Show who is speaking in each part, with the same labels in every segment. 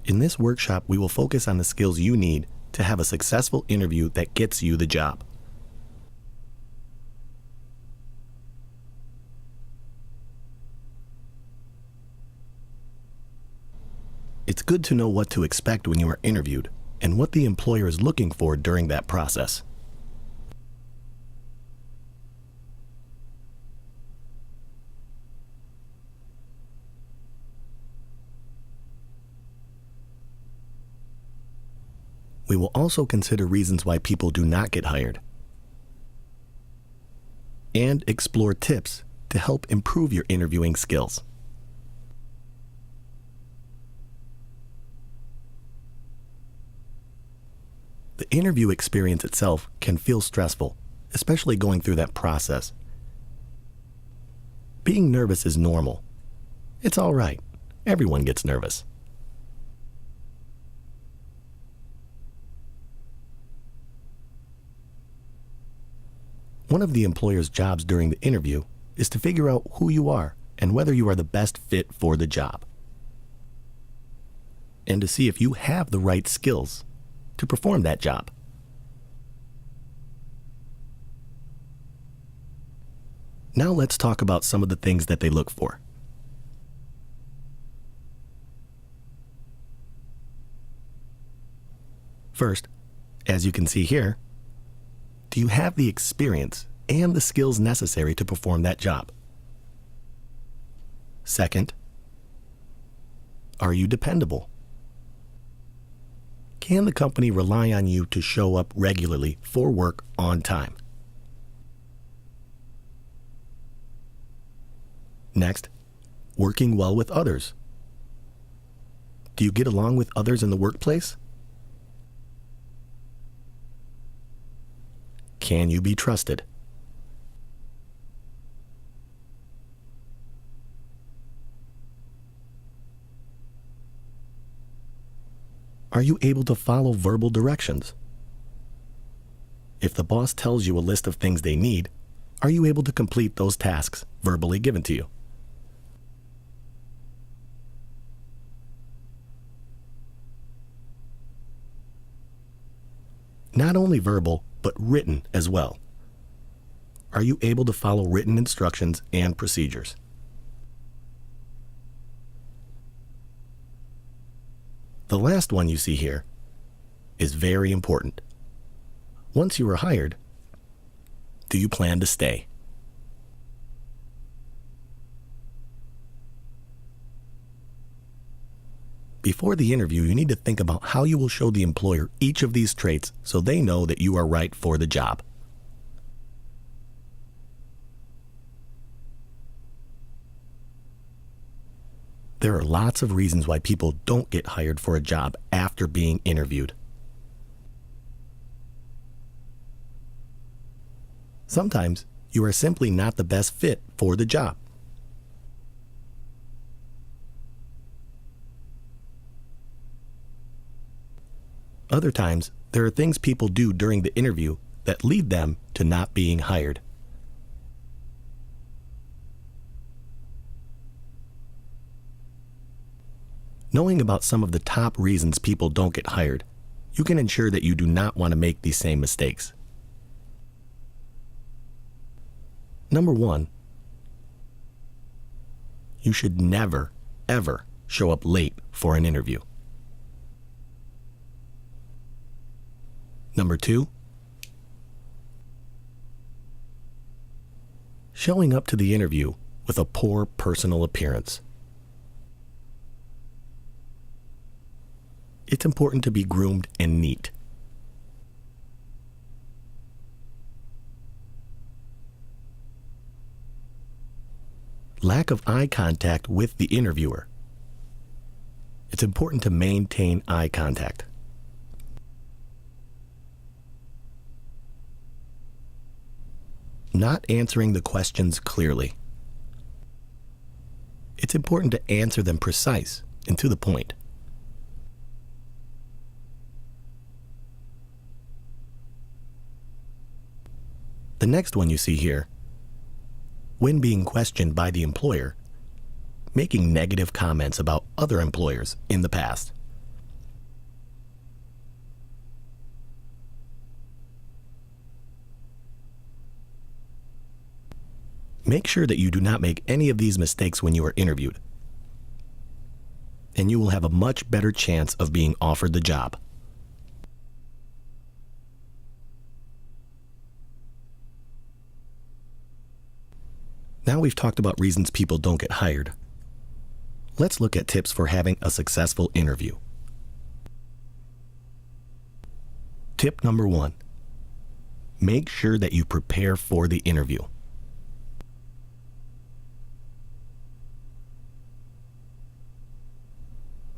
Speaker 1: In this workshop, we will focus on the skills you need to have a successful interview that gets you the job. It's good to know what to expect when you are interviewed and what the employer is looking for during that process. We will also consider reasons why people do not get hired and explore tips to help improve your interviewing skills. The interview experience itself can feel stressful, especially going through that process. Being nervous is normal. It's all right. Everyone gets nervous. One of the employer's jobs during the interview is to figure out who you are and whether you are the best fit for the job, and to see if you have the right skills to perform that job. Now let's talk about some of the things that they look for. First, as you can see here, do you have the experience and the skills necessary to perform that job? Second, are you dependable? Can the company rely on you to show up regularly for work on time? Next, working well with others. Do you get along with others in the workplace? Can you be trusted? Are you able to follow verbal directions? If the boss tells you a list of things they need, are you able to complete those tasks verbally given to you? Not only verbal, but written as well. Are you able to follow written instructions and procedures? The last one you see here is very important. Once you are hired, do you plan to stay? Before the interview, you need to think about how you will show the employer each of these traits so they know that you are right for the job. There are lots of reasons why people don't get hired for a job after being interviewed. Sometimes you are simply not the best fit for the job. Other times, there are things people do during the interview that lead them to not being hired. Knowing about some of the top reasons people don't get hired, you can ensure that you do not want to make these same mistakes. Number 1, you should never, ever show up late for an interview. Number 2, showing up to the interview with a poor personal appearance. It's important to be groomed and neat. Lack of eye contact with the interviewer. It's important to maintain eye contact. Not answering the questions clearly. It's important to answer them precise and to the point. The next one you see here, when being questioned by the employer, making negative comments about other employers in the past. Make sure that you do not make any of these mistakes when you are interviewed, and you will have a much better chance of being offered the job. Now we've talked about reasons people don't get hired. Let's look at tips for having a successful interview. Tip number 1. Make sure that you prepare for the interview.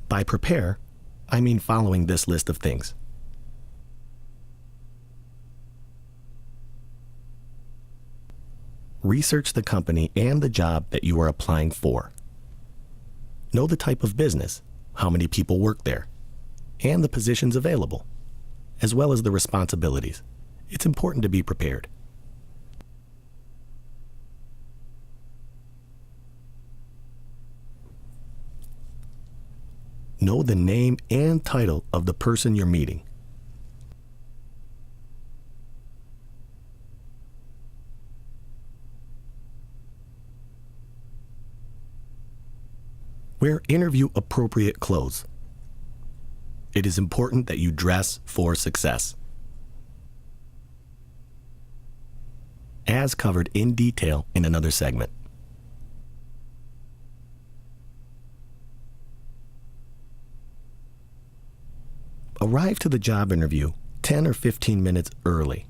Speaker 1: By prepare, I mean following this list of things. Research the company and the job that you are applying for. Know the type of business, how many people work there, and the positions available, as well as the responsibilities. It's important to be prepared. Know the name and title of the person you're meeting. Wear interview-appropriate clothes. It is important that you dress for success. As covered in detail in another segment. Arrive to the job interview 10 or 15 minutes early.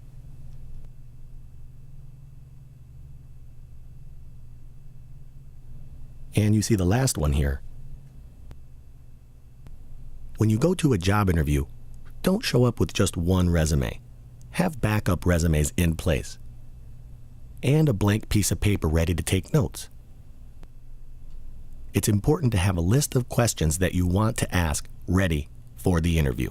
Speaker 1: And you see the last one here. When you go to a job interview, don't show up with just one resume. Have backup resumes in place. And a blank piece of paper ready to take notes. It's important to have a list of questions that you want to ask ready for the interview.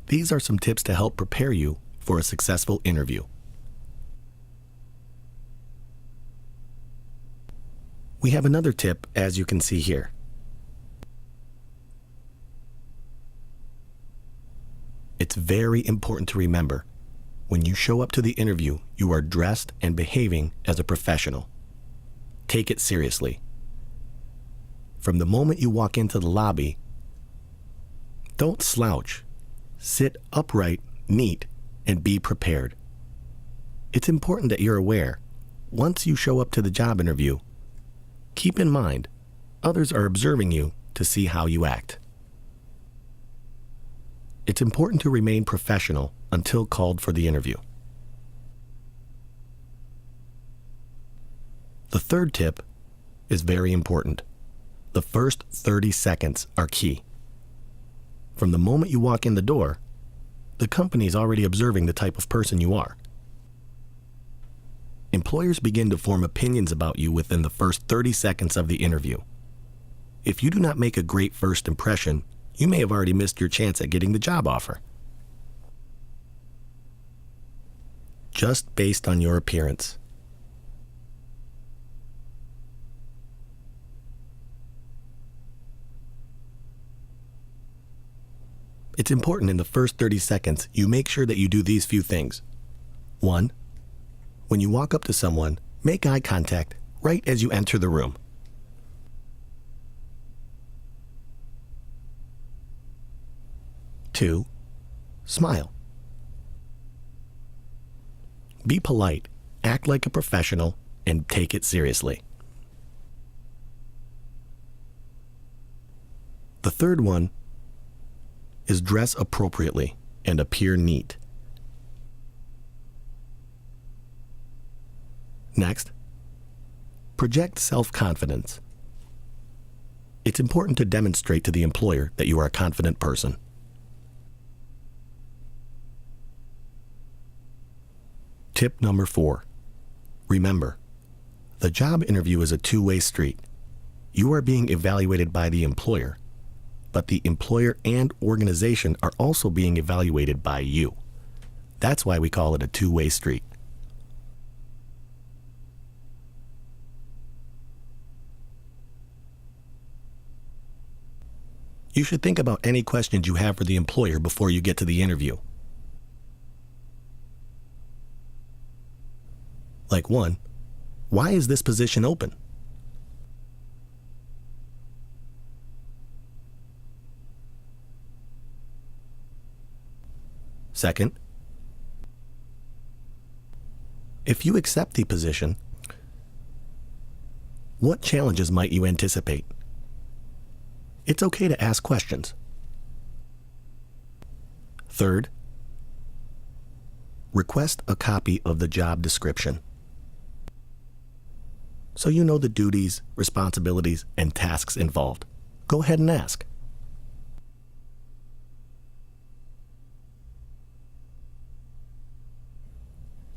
Speaker 1: These are some tips to help prepare you for a successful interview. We have another tip, as you can see here. It's very important to remember, when you show up to the interview, you are dressed and behaving as a professional. Take it seriously. From the moment you walk into the lobby, don't slouch. Sit upright, neat, and be prepared. It's important that you're aware, once you show up to the job interview, keep in mind, others are observing you to see how you act. It's important to remain professional until called for the interview. The third tip is very important. The first 30 seconds are key. From the moment you walk in the door, the company is already observing the type of person you are. Employers begin to form opinions about you within the first 30 seconds of the interview. If you do not make a great first impression, you may have already missed your chance at getting the job offer. Just based on your appearance. It's important in the first 30 seconds you make sure that you do these few things. 1. When you walk up to someone, make eye contact right as you enter the room. 2. Smile. Be polite, act like a professional, and take it seriously. The third one is dress appropriately and appear neat. Next, project self-confidence. It's important to demonstrate to the employer that you are a confident person. Tip number 4. Remember, the job interview is a two-way street. You are being evaluated by the employer, but the employer and organization are also being evaluated by you. That's why we call it a two-way street. You should think about any questions you have for the employer before you get to the interview. Like 1, why is this position open? Second, if you accept the position, what challenges might you anticipate? It's okay to ask questions. Third, request a copy of the job description, so you know the duties, responsibilities, and tasks involved. Go ahead and ask.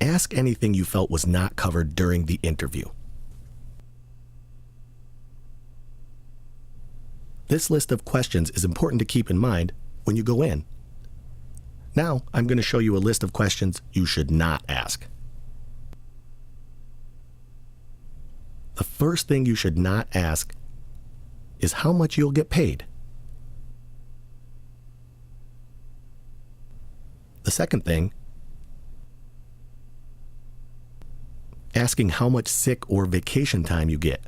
Speaker 1: Ask anything you felt was not covered during the interview. This list of questions is important to keep in mind when you go in. Now, I'm going to show you a list of questions you should not ask. The first thing you should not ask is how much you'll get paid. The second thing, asking how much sick or vacation time you get.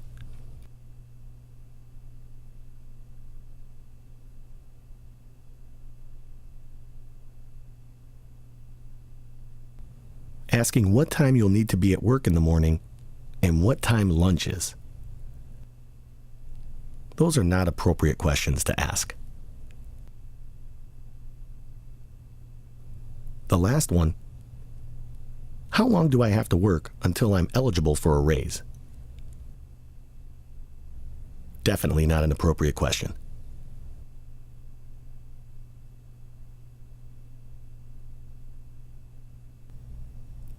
Speaker 1: Asking what time you'll need to be at work in the morning and what time lunch is. Those are not appropriate questions to ask. The last one, how long do I have to work until I'm eligible for a raise? Definitely not an appropriate question.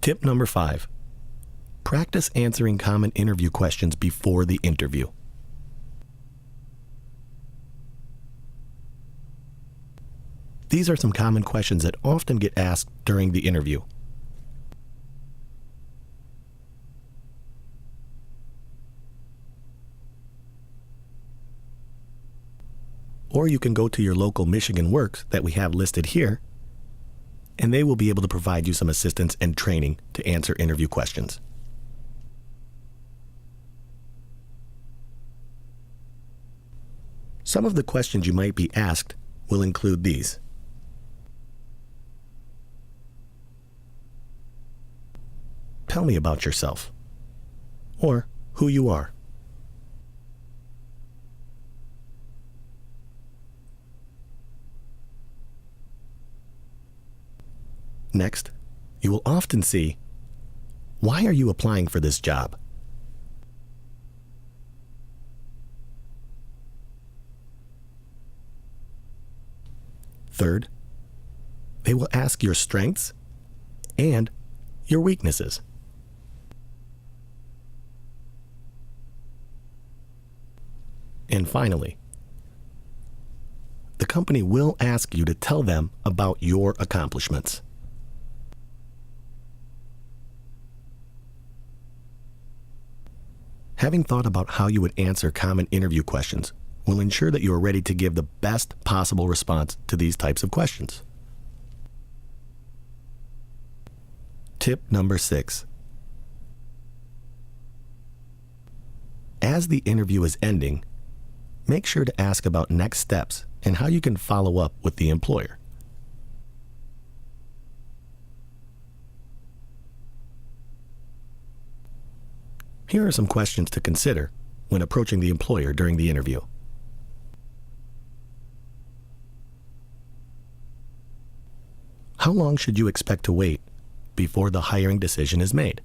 Speaker 1: Tip number 5, practice answering common interview questions before the interview. These are some common questions that often get asked during the interview. Or you can go to your local Michigan Works that we have listed here, and they will be able to provide you some assistance and training to answer interview questions. Some of the questions you might be asked will include these. Tell me about yourself, or who you are. Next, you will often see, why are you applying for this job? Third, they will ask your strengths and your weaknesses. And finally, the company will ask you to tell them about your accomplishments. Having thought about how you would answer common interview questions will ensure that you are ready to give the best possible response to these types of questions. Tip number 6. As the interview is ending, make sure to ask about next steps and how you can follow up with the employer. Here are some questions to consider when approaching the employer during the interview. How long should you expect to wait before the hiring decision is made?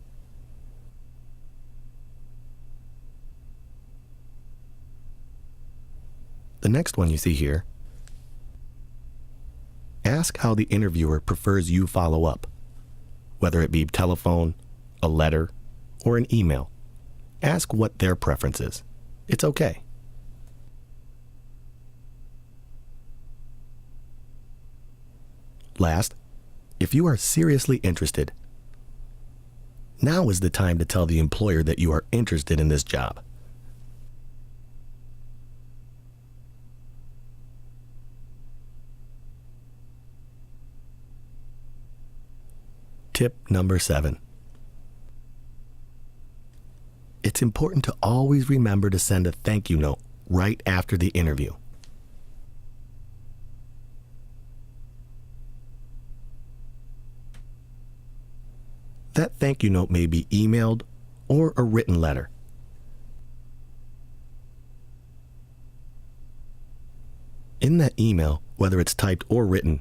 Speaker 1: The next one you see here, ask how the interviewer prefers you follow up, whether it be telephone, a letter, or an email. Ask what their preference is. It's okay. Last, if you are seriously interested, now is the time to tell the employer that you are interested in this job. Tip number 7. It's important to always remember to send a thank you note right after the interview. That thank you note may be emailed or a written letter. In that email, whether it's typed or written,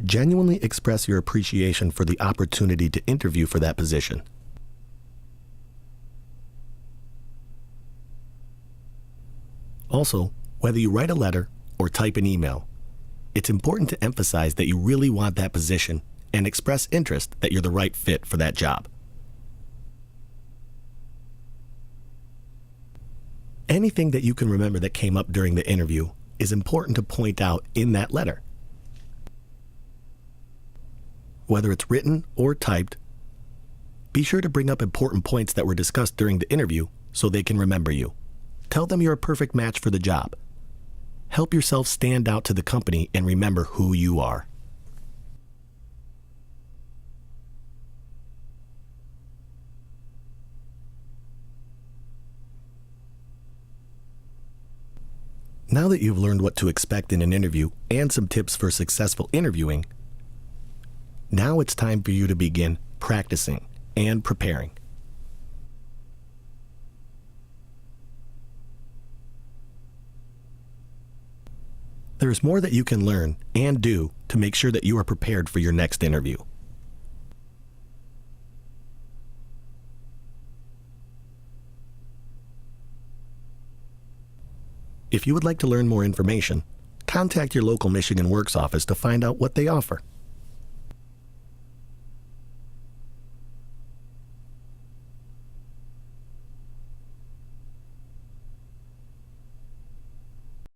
Speaker 1: genuinely express your appreciation for the opportunity to interview for that position. Also, whether you write a letter or type an email, it's important to emphasize that you really want that position and express interest that you're the right fit for that job. Anything that you can remember that came up during the interview is important to point out in that letter. Whether it's written or typed, be sure to bring up important points that were discussed during the interview so they can remember you. Tell them you're a perfect match for the job. Help yourself stand out to the company and remember who you are. Now that you've learned what to expect in an interview and some tips for successful interviewing, now it's time for you to begin practicing and preparing. There is more that you can learn and do to make sure that you are prepared for your next interview. If you would like to learn more information, contact your local Michigan Works office to find out what they offer.